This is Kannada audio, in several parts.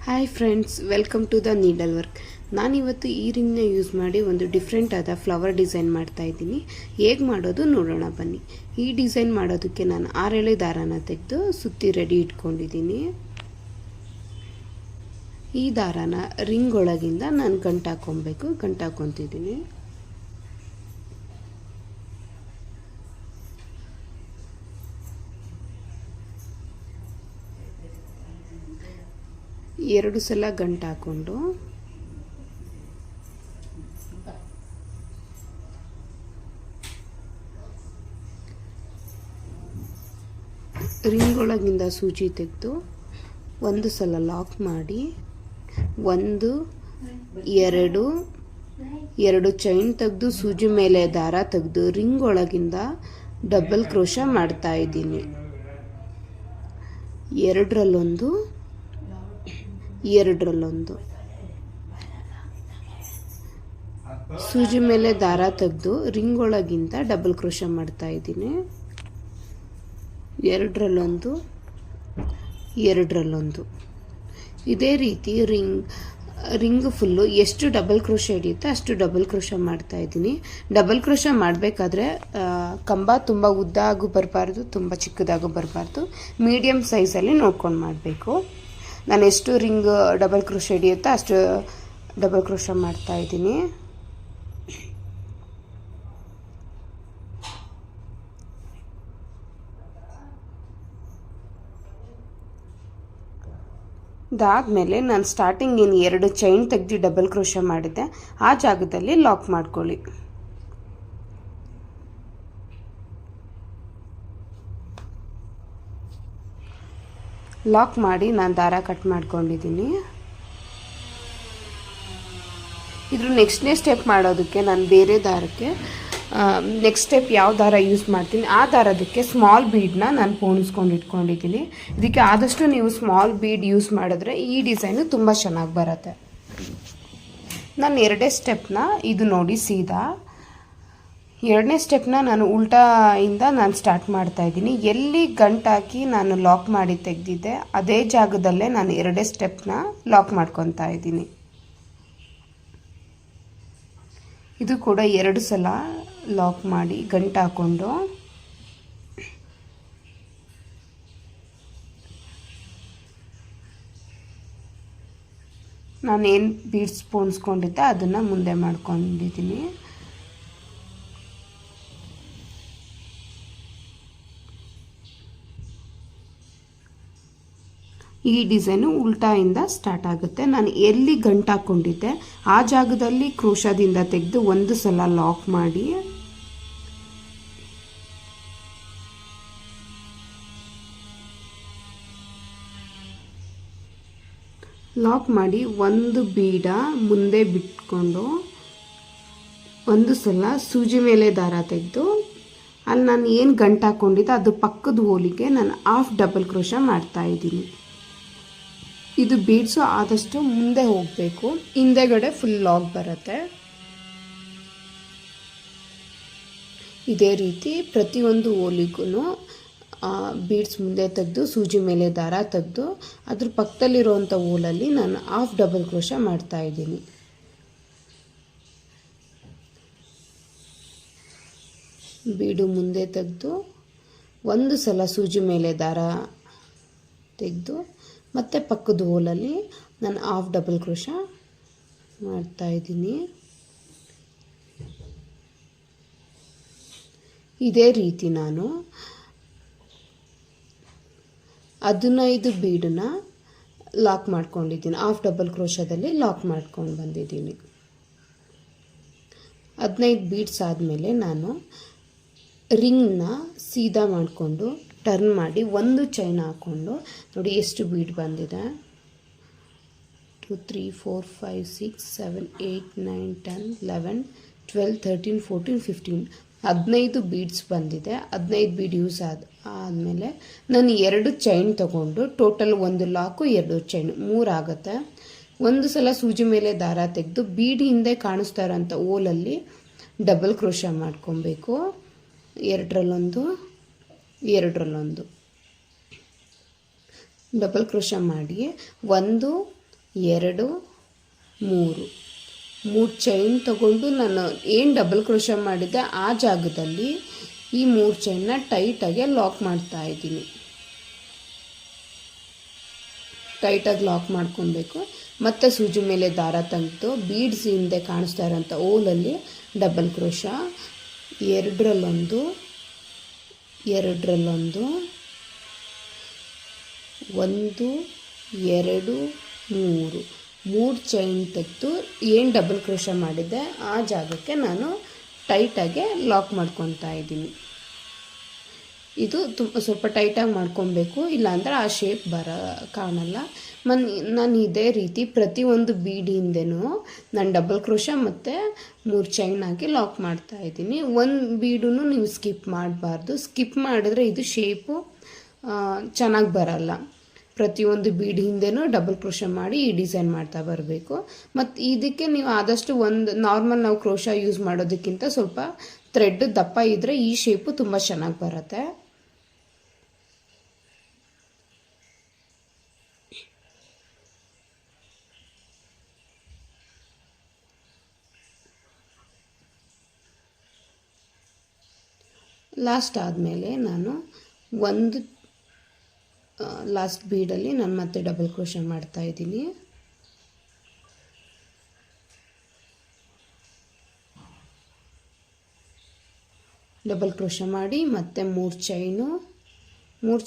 Hi friends, welcome to the needle work. ನಾನಿವತ್ತು ಈ ರಿಂಗ್ನ ಯೂಸ್ ಮಾಡಿ ಒಂದು ಡಿಫ್ರೆಂಟ್ ಆದ ಫ್ಲವರ್ ಡಿಸೈನ್ ಮಾಡ್ತಾ ಇದ್ದೀನಿ. ಹೇಗೆ ಮಾಡೋದು ನೋಡೋಣ ಬನ್ನಿ. ಈ ಡಿಸೈನ್ ಮಾಡೋದಕ್ಕೆ ನಾನು 6 ಎಳೆ ದಾರಾನ ತೆಗೆದು ಸುತ್ತಿ ರೆಡಿ ಇಟ್ಕೊಂಡಿದ್ದೀನಿ. ಈ ದಾರಾನ ರಿಂಗ್ ಒಳಗಿಂದ ನಾನು ಗಂಟಾಕೊಬೇಕು. ಗಂಟಾಕೊತಿದ್ದೀನಿ. ಎರಡು ಸಲ ಗಂಟು ಹಾಕೊಂಡು ರಿಂಗ್ ಒಳಗಿಂದ ಸೂಜಿ ತೆಗೆದು ಒಂದು ಸಲ ಲಾಕ್ ಮಾಡಿ ಒಂದು ಎರಡು ಚೈನ್ ತೆಗೆದು ಸೂಜಿ ಮೇಲೆ ದಾರ ತೆಗೆದು ರಿಂಗ್ ಒಳಗಿಂದ ಡಬಲ್ ಕ್ರೋಶಾ ಮಾಡ್ತಾ ಇದ್ದೀನಿ. ಎರಡರಲ್ಲೊಂದು ಸೂಜಿ ಮೇಲೆ ದಾರ ತೆಗೆದು ರಿಂಗ್ ಒಳಗಿಂದ ಡಬಲ್ ಕ್ರೋಶಾ ಮಾಡ್ತಾ ಇದ್ದೀನಿ. ಎರಡರಲ್ಲೊಂದು ಇದೇ ರೀತಿ ರಿಂಗ್ ಫುಲ್ಲು ಎಷ್ಟು ಡಬಲ್ ಕ್ರೋಶಾ ಹಿಡಿಯುತ್ತೆ ಅಷ್ಟು ಡಬಲ್ ಕ್ರೋಶಾ ಮಾಡ್ತಾ ಇದ್ದೀನಿ. ಡಬಲ್ ಕ್ರೋಶಾ ಮಾಡಬೇಕಾದ್ರೆ ಕಂಬ ತುಂಬ ಉದ್ದಾಗೂ ಬರಬಾರ್ದು, ತುಂಬ ಚಿಕ್ಕದಾಗೂ ಬರಬಾರ್ದು, ಮೀಡಿಯಮ್ ಸೈಜಲ್ಲಿ ನೋಡ್ಕೊಂಡು ಮಾಡಬೇಕು. ನಾನು ಎಷ್ಟು ರಿಂಗ್ ಡಬಲ್ ಕ್ರೋಶಾ ಹಿಡಿಯುತ್ತೋ ಅಷ್ಟು ಡಬಲ್ ಕ್ರೋಶಾ ಮಾಡ್ತಾ ಇದ್ದೀನಿ. ಇದಾದಮೇಲೆ ನಾನು ಸ್ಟಾರ್ಟಿಂಗ್ ಏನು 2 ಚೈನ್ ತೆಗೆದು ಡಬಲ್ ಕ್ರೋಶಾ ಮಾಡಿದ್ದೆ ಆ ಜಾಗದಲ್ಲಿ ಲಾಕ್ ಮಾಡ್ಕೊಳ್ಳಿ. ಲಾಕ್ ಮಾಡಿ ನಾನು ದಾರ ಕಟ್ ಮಾಡ್ಕೊಂಡಿದ್ದೀನಿ. ಇದ್ರ ನೆಕ್ಸ್ಟ್ನೇ ಸ್ಟೆಪ್ ಮಾಡೋದಕ್ಕೆ ನಾನು ಬೇರೆ ದಾರಕ್ಕೆ ನೆಕ್ಸ್ಟ್ ಸ್ಟೆಪ್ ಯಾವ ದಾರ ಯೂಸ್ ಮಾಡ್ತೀನಿ ಆ ದಾರದಕ್ಕೆ ಸ್ಮಾಲ್ ಬೀಡನ್ನ ನಾನು ಪೋಣಿಸ್ಕೊಂಡು ಇಟ್ಕೊಂಡಿದ್ದೀನಿ. ಇದಕ್ಕೆ ಆದಷ್ಟು ನೀವು ಸ್ಮಾಲ್ ಬೀಡ್ ಯೂಸ್ ಮಾಡಿದ್ರೆ ಈ ಡಿಸೈನು ತುಂಬ ಚೆನ್ನಾಗಿ ಬರುತ್ತೆ. ನಾನು ಎರಡೇ ಸ್ಟೆಪ್ನ ಇದು ನೋಡಿ ಸೀದಾ ಎರಡನೇ ಸ್ಟೆಪ್ನ ನಾನು ಉಲ್ಟಾಯಿಂದ ನಾನು ಸ್ಟಾರ್ಟ್ ಮಾಡ್ತಾ ಇದ್ದೀನಿ. ಎಲ್ಲಿ ಗಂಟಾಕಿ ನಾನು ಲಾಕ್ ಮಾಡಿ ತೆಗೆದಿದ್ದೆ ಅದೇ ಜಾಗದಲ್ಲೇ ನಾನು ಎರಡೇ ಸ್ಟೆಪ್ನ ಲಾಕ್ ಮಾಡ್ಕೊತಾ ಇದ್ದೀನಿ. ಇದು ಕೂಡ 2 ಸಲ ಲಾಕ್ ಮಾಡಿ ಗಂಟು ಹಾಕ್ಕೊಂಡು ನಾನೇನು ಬೀಡ್ಸ್ ಪೋಣಿಸ್ಕೊಂಡಿದ್ದೆ ಅದನ್ನು ಮುಂದೆ ಮಾಡ್ಕೊಂಡಿದ್ದೀನಿ. ಈ ಡಿಸೈನು ಉಲ್ಟಾಯಿಂದ ಸ್ಟಾರ್ಟ್ ಆಗುತ್ತೆ. ನಾನು ಎಲ್ಲಿ ಗಂಟು ಹಾಕ್ಕೊಂಡಿದ್ದೆ ಆ ಜಾಗದಲ್ಲಿ ಕ್ರೋಶಾದಿಂದ ತೆಗೆದು ಒಂದು ಸಲ ಲಾಕ್ ಮಾಡಿ ಒಂದು ಬೀಡ ಮುಂದೆ ಬಿಟ್ಕೊಂಡು ಒಂದು ಸಲ ಸೂಜಿ ಮೇಲೆ ದಾರ ತೆಗೆದು ಅಲ್ಲಿ ನಾನು ಏನು ಗಂಟು ಹಾಕ್ಕೊಂಡಿದ್ದೆ ಅದು ಪಕ್ಕದ ಹೋಲಿಗೆ ನಾನು ಹಾಫ್ ಡಬಲ್ ಕ್ರೋಶಾ ಮಾಡ್ತಾ ಇದ್ದೀನಿ. ಇದು ಬೀಡ್ಸು ಆದಷ್ಟು ಮುಂದೆ ಹೋಗಬೇಕು, ಹಿಂದೆಗಡೆ ಫುಲ್ ಲಾಕ್ ಬರುತ್ತೆ. ಇದೇ ರೀತಿ ಪ್ರತಿಯೊಂದು ಹೋಲಿಗೂ ಬೀಡ್ಸ್ ಮುಂದೆ ತೆಗೆದು ಸೂಜಿ ಮೇಲೆ ದಾರ ತೆಗೆದು ಅದ್ರ ಪಕ್ಕದಲ್ಲಿರುವಂಥ ಹೋಲಲ್ಲಿ ನಾನು ಹಾಫ್ ಡಬಲ್ ಕ್ರೋಶಾ ಮಾಡ್ತಾ ಇದ್ದೀನಿ. ಬೀಡು ಮುಂದೆ ತೆಗೆದು ಒಂದು ಸಲ ಸೂಜಿ ಮೇಲೆ ದಾರ ತೆಗೆದು ಮತ್ತು ಪಕ್ಕದ ಹೋಲಲ್ಲಿ ನಾನು ಹಾಫ್ ಡಬಲ್ ಕ್ರೋಶಾ ಮಾಡ್ತಾ ಇದ್ದೀನಿ. ಇದೇ ರೀತಿ ನಾನು 15 ಬೀಡನ್ನ ಲಾಕ್ ಮಾಡ್ಕೊಂಡಿದ್ದೀನಿ. ಹಾಫ್ ಡಬಲ್ ಕ್ರೋಶಾದಲ್ಲಿ ಲಾಕ್ ಮಾಡ್ಕೊಂಡು ಬಂದಿದ್ದೀನಿ. 15 ಬೀಡ್ಸ್ ಆದಮೇಲೆ ನಾನು ರಿಂಗ್ನ ಸೀದಾ ಮಾಡಿಕೊಂಡು ಟರ್ನ್ ಮಾಡಿ ಒಂದು ಚೈನ್ ಹಾಕ್ಕೊಂಡು ನೋಡಿ ಎಷ್ಟು ಬೀಡ್ ಬಂದಿದೆ. 2 3 4 5 6 7 8 9 10 11 12 13 14 15 15 ಬೀಡ್ಸ್ ಬಂದಿದೆ. 15 ಬೀಡ್ ಯೂಸ್ ಆದಮೇಲೆ ನಾನು 2 ಚೈನ್ ತೊಗೊಂಡು ಟೋಟಲ್ 1 ಲಾಕು 2 ಚೈನ್ 3 ಆಗುತ್ತೆ. ಒಂದು ಸಲ ಸೂಜಿ ಮೇಲೆ ದಾರ ತೆಗೆದು ಬೀಡ್ ಹಿಂದೆ ಕಾಣಿಸ್ತಾ ಇರೋಂಥ ಓಲಲ್ಲಿ ಡಬಲ್ ಕ್ರೋಶಾ ಮಾಡ್ಕೊಬೇಕು. ಎರಡರಲ್ಲೊಂದು ಡಬಲ್ ಕ್ರೋಶಾ ಮಾಡಿ ಒಂದು 2 3 ಚೈನ್ ತಗೊಂಡು ನಾನು ಏನು ಡಬಲ್ ಕ್ರೋಶೆ ಮಾಡಿದ್ದೆ ಆ ಜಾಗದಲ್ಲಿ ಈ 3 ಚೈನ್ನ ಟೈಟಾಗಿ ಲಾಕ್ ಮಾಡ್ತಾ ಇದ್ದೀನಿ. ಟೈಟಾಗಿ ಲಾಕ್ ಮಾಡ್ಕೊಬೇಕು. ಮತ್ತು ಸೂಜಿ ಮೇಲೆ ದಾರ ತೆಗೆದು ಬೀಡ್ಸ್ ಹಿಂದೆ ಕಾಣಿಸ್ತಾ ಇರೋಂಥ ಓಲಲ್ಲಿ ಡಬಲ್ ಕ್ರೋಶ, 2 2 1 2 3 ಚೈನ್ ತೆಗೆದು ಏನು ಡಬಲ್ ಕ್ರೋಶ ಮಾಡಿದ್ದೆ ಆ ಜಾಗಕ್ಕೆ ನಾನು ಟೈಟಾಗಿ ಲಾಕ್ ಮಾಡ್ಕೊತಾ ಇದ್ದೀನಿ. ಇದು ಸ್ವಲ್ಪ ಟೈಟಾಗಿ ಮಾಡ್ಕೊಬೇಕು, ಇಲ್ಲಾಂದ್ರೆ ಆ ಶೇಪ್ ಕಾಣಲ್ಲ. ನಾನು ಇದೇ ರೀತಿ ಪ್ರತಿಯೊಂದು ಬೀಡಿಂದನೂ ನಾನು ಡಬಲ್ ಕ್ರೋಶ ಮತ್ತು 3 ಚೈನ್ ಹಾಕಿ ಲಾಕ್ ಮಾಡ್ತಾ ಇದ್ದೀನಿ. ಒಂದು ಬೀಡೂ ನೀವು ಸ್ಕಿಪ್ ಮಾಡಬಾರ್ದು. ಸ್ಕಿಪ್ ಮಾಡಿದ್ರೆ ಇದು ಶೇಪು ಚೆನ್ನಾಗಿ ಬರಲ್ಲ. ಪ್ರತಿಯೊಂದು ಬೀಡ್ ಹಿಂದೆನೂ ಡಬಲ್ ಕ್ರೋಶ ಮಾಡಿ ಈ ಡಿಸೈನ್ ಮಾಡ್ತಾ ಬರಬೇಕು. ಮತ್ತು ಇದಕ್ಕೆ ನೀವು ಆದಷ್ಟು ಒಂದು ನಾರ್ಮಲ್ ನಾವು ಕ್ರೋಶ ಯೂಸ್ ಮಾಡೋದಕ್ಕಿಂತ ಸ್ವಲ್ಪ ಥ್ರೆಡ್ ದಪ್ಪ ಇದ್ದರೆ ಈ ಶೇಪು ತುಂಬ ಚೆನ್ನಾಗಿ ಬರುತ್ತೆ. ಲಾಸ್ಟ್ ಆದಮೇಲೆ ನಾನು ಒಂದು ಲಾಸ್ಟ್ ಬೀಡಲ್ಲಿ ನಾನು ಮತ್ತೆ ಡಬಲ್ ಕ್ರೋಶ ಮಾಡ್ತಾ ಇದ್ದೀನಿ. ಡಬಲ್ ಕ್ರೋಶ ಮಾಡಿ ಮತ್ತೆ 3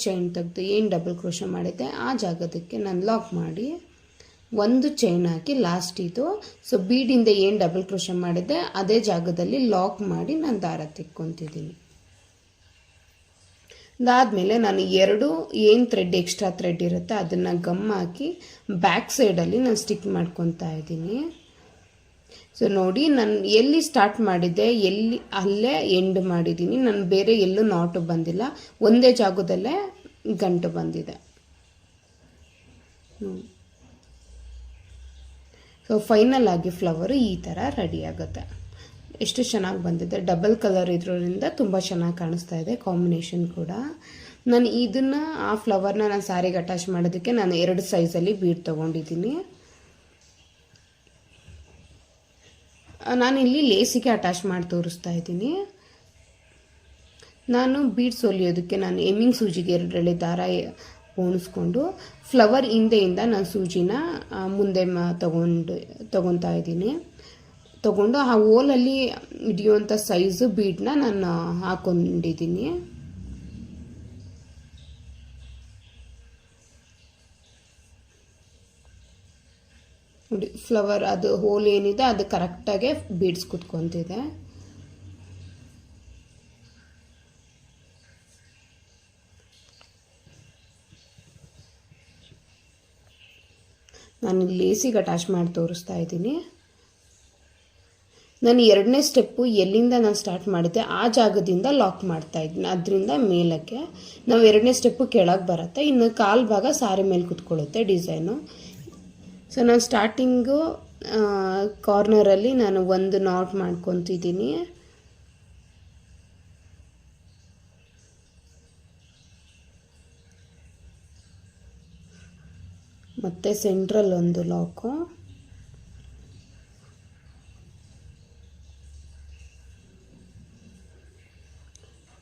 ಚೈನ್ ತೆಗೆದು ಏನು ಡಬಲ್ ಕ್ರೋಶ ಮಾಡಿದ್ದೆ ಆ ಜಾಗದಕ್ಕೆ ನಾನು ಲಾಕ್ ಮಾಡಿ 1 ಚೈನ್ ಹಾಕಿ ಲಾಸ್ಟ್ ಇದು ಬೀಡಿಂದ ಏನು ಡಬಲ್ ಕ್ರೋಶ ಮಾಡಿದ್ದೆ ಅದೇ ಜಾಗದಲ್ಲಿ ಲಾಕ್ ಮಾಡಿ ನಾನು ದಾರ ತೆಕ್ಕೊತಿದ್ದೀನಿ. ಅದಾದಮೇಲೆ ನಾನು 2 ಏನು ಥ್ರೆಡ್ ಎಕ್ಸ್ಟ್ರಾ ಥ್ರೆಡ್ ಇರುತ್ತೆ ಅದನ್ನು ಗಮ್ ಹಾಕಿ ಬ್ಯಾಕ್ ಸೈಡಲ್ಲಿ ನಾನು ಸ್ಟಿಕ್ ಮಾಡ್ಕೊತಾ ಇದ್ದೀನಿ. ನೋಡಿ ನಾನು ಎಲ್ಲಿ ಸ್ಟಾರ್ಟ್ ಮಾಡಿದ್ದೆ ಅಲ್ಲೇ ಎಂಡ್ ಮಾಡಿದ್ದೀನಿ. ನಾನು ಬೇರೆ ಎಲ್ಲೂ ನಾಟು ಬಂದಿಲ್ಲ, ಒಂದೇ ಜಾಗದಲ್ಲೇ ಗಂಟು ಬಂದಿದೆ. ಫೈನಲ್ ಆಗಿ ಫ್ಲವರು ಈ ಥರ ರೆಡಿ ಆಗುತ್ತೆ. ಎಷ್ಟು ಚೆನ್ನಾಗಿ ಬಂದಿದೆ. ಡಬಲ್ ಕಲರ್ ಇದ್ರಿಂದ ತುಂಬ ಚೆನ್ನಾಗಿ ಕಾಣಿಸ್ತಾ ಇದೆ ಕಾಂಬಿನೇಷನ್ ಕೂಡ. ನಾನು ಇದನ್ನು ಆ ಫ್ಲವರ್ನ ನಾನು ಸ್ಯಾರಿಗೆ ಅಟ್ಯಾಚ್ ಮಾಡೋದಕ್ಕೆ ನಾನು 2 ಸೈಜಲ್ಲಿ ಬೀಡ್ ತೊಗೊಂಡಿದ್ದೀನಿ. ನಾನಿಲ್ಲಿ ಲೇಸಿಗೆ ಅಟ್ಯಾಚ್ ಮಾಡಿ ತೋರಿಸ್ತಾ ಇದ್ದೀನಿ. ನಾನು ಬೀಡ್ಸ್ ಹೊಲಿಯೋದಕ್ಕೆ ನಾನು ಎಮ್ಮಿಂಗ್ ಸೂಜಿಗೆ 2 ದಾರ ಪೋಣಿಸ್ಕೊಂಡು ಫ್ಲವರ್ ಹಿಂದೆಯಿಂದ ನಾನು ಸೂಜಿನ ಮುಂದೆ ತಗೊತಾ ಇದ್ದೀನಿ. ತಗೊಂಡು ಆ ಹೋಲಲ್ಲಿ ಹಿಡಿಯುವಂಥ ಸೈಜು ಬೀಡನ್ನ ನಾನು ಹಾಕೊಂಡಿದ್ದೀನಿ. ನೋಡಿ ಫ್ಲವರ್ ಅದು ಹೋಲ್ ಏನಿದೆ ಅದು ಕರೆಕ್ಟಾಗೆ ಬೀಡ್ಸ್ ಕುತ್ಕೊತಿದೆ. ನಾನು ಲೇಸಿಗೆ ಅಟ್ಯಾಚ್ ಮಾಡಿ ತೋರಿಸ್ತಾ ಇದ್ದೀನಿ. ನಾನು 2ನೇ ಸ್ಟೆಪ್ಪು ಎಲ್ಲಿಂದ ನಾನು ಸ್ಟಾರ್ಟ್ ಮಾಡಿದ್ದೆ ಆ ಜಾಗದಿಂದ ಲಾಕ್ ಮಾಡ್ತಾ ಇದ್ದೀನಿ. ಅದರಿಂದ ಮೇಲಕ್ಕೆ ನಾವು 2ನೇ ಸ್ಟೆಪ್ಪು ಕೆಳಗೆ ಬರುತ್ತೆ. ಇನ್ನು ಕಾಲು ಭಾಗ ಸಾರಿ ಮೇಲೆ ಕುತ್ಕೊಳ್ಳುತ್ತೆ ಡಿಸೈನು. ನಾನು ಸ್ಟಾರ್ಟಿಂಗು ಕಾರ್ನರಲ್ಲಿ ನಾನು ಒಂದು ನಾಟ್ ಮಾಡ್ಕೊತಿದ್ದೀನಿ. ಮತ್ತು ಸೆಂಟ್ರಲ್ ಒಂದು ಲಾಕು,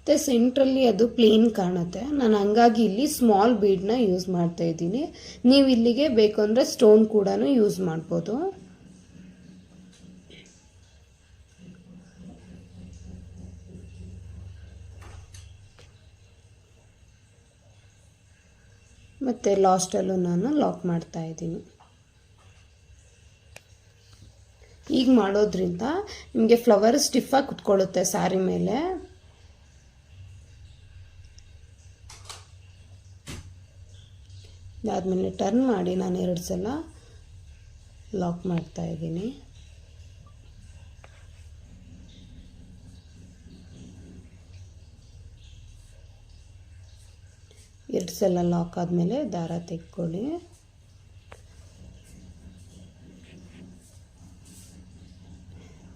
ಮತ್ತು ಸೆಂಟ್ರಲ್ಲಿ ಅದು ಪ್ಲೇನ್ ಕಾಣುತ್ತೆ. ನಾನು ಹಂಗಾಗಿ ಇಲ್ಲಿ ಸ್ಮಾಲ್ ಬೀಡನ್ನ ಯೂಸ್ ಮಾಡ್ತಾ ಇದ್ದೀನಿ. ನೀವು ಇಲ್ಲಿಗೆ ಬೇಕು ಅಂದರೆ ಸ್ಟೋನ್ ಕೂಡ ಯೂಸ್ ಮಾಡ್ಬೋದು. ಮತ್ತು ಲಾಸ್ಟಲ್ಲೂ ನಾನು ಲಾಕ್ ಮಾಡ್ತಾ ಇದ್ದೀನಿ. ಈಗ ಮಾಡೋದ್ರಿಂದ ನಿಮಗೆ ಫ್ಲವರ್ ಸ್ಟಿಫಾಗಿ ಕುತ್ಕೊಳ್ಳುತ್ತೆ ಸ್ಯಾರಿ ಮೇಲೆ. ಅದಾದಮೇಲೆ ಟರ್ನ್ ಮಾಡಿ ನಾನು 2 ಸಲ ಲಾಕ್ ಮಾಡ್ತಾ ಇದ್ದೀನಿ. ಎರಡು ಸಲ ಲಾಕ್ ಆದಮೇಲೆ ದಾರ ತೆಕ್ಕೊಳ್ಳಿ.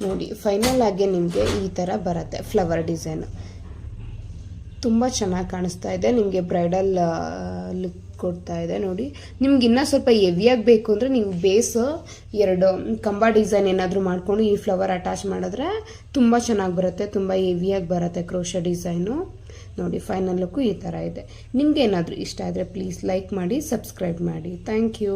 ನೋಡಿ ಫೈನಲ್ ಆಗಿ ನಿಮಗೆ ಈ ಥರ ಬರುತ್ತೆ ಫ್ಲವರ್ ಡಿಸೈನ್. ತುಂಬ ಚೆನ್ನಾಗಿ ಕಾಣಿಸ್ತಾ ಇದೆ, ನಿಮಗೆ ಬ್ರೈಡಲ್ ಲುಕ್ ಕೊಡ್ತಾ ಇದೆ ನೋಡಿ. ನಿಮ್ಗೆ ಇನ್ನೂ ಸ್ವಲ್ಪ ಹೆವಿಯಾಗಿ ಬೇಕು ಅಂದರೆ ನೀವು ಬೇಸ್ 2 ಕಂಬ ಡಿಸೈನ್ ಏನಾದರೂ ಮಾಡಿಕೊಂಡು ಈ ಫ್ಲವರ್ ಅಟ್ಯಾಚ್ ಮಾಡಿದ್ರೆ ತುಂಬ ಚೆನ್ನಾಗಿ ಬರುತ್ತೆ, ತುಂಬ ಹೆವಿಯಾಗಿ ಬರುತ್ತೆ ಕ್ರೋಶಾ ಡಿಸೈನು ನೋಡಿ. ಫೈನಲ್ ಲುಕ್ಕು ಈ ಥರ ಇದೆ. ನಿಮ್ಗೆ ಏನಾದರೂ ಇಷ್ಟ ಆದರೆ ಪ್ಲೀಸ್ ಲೈಕ್ ಮಾಡಿ, ಸಬ್ಸ್ಕ್ರೈಬ್ ಮಾಡಿ. Thank you.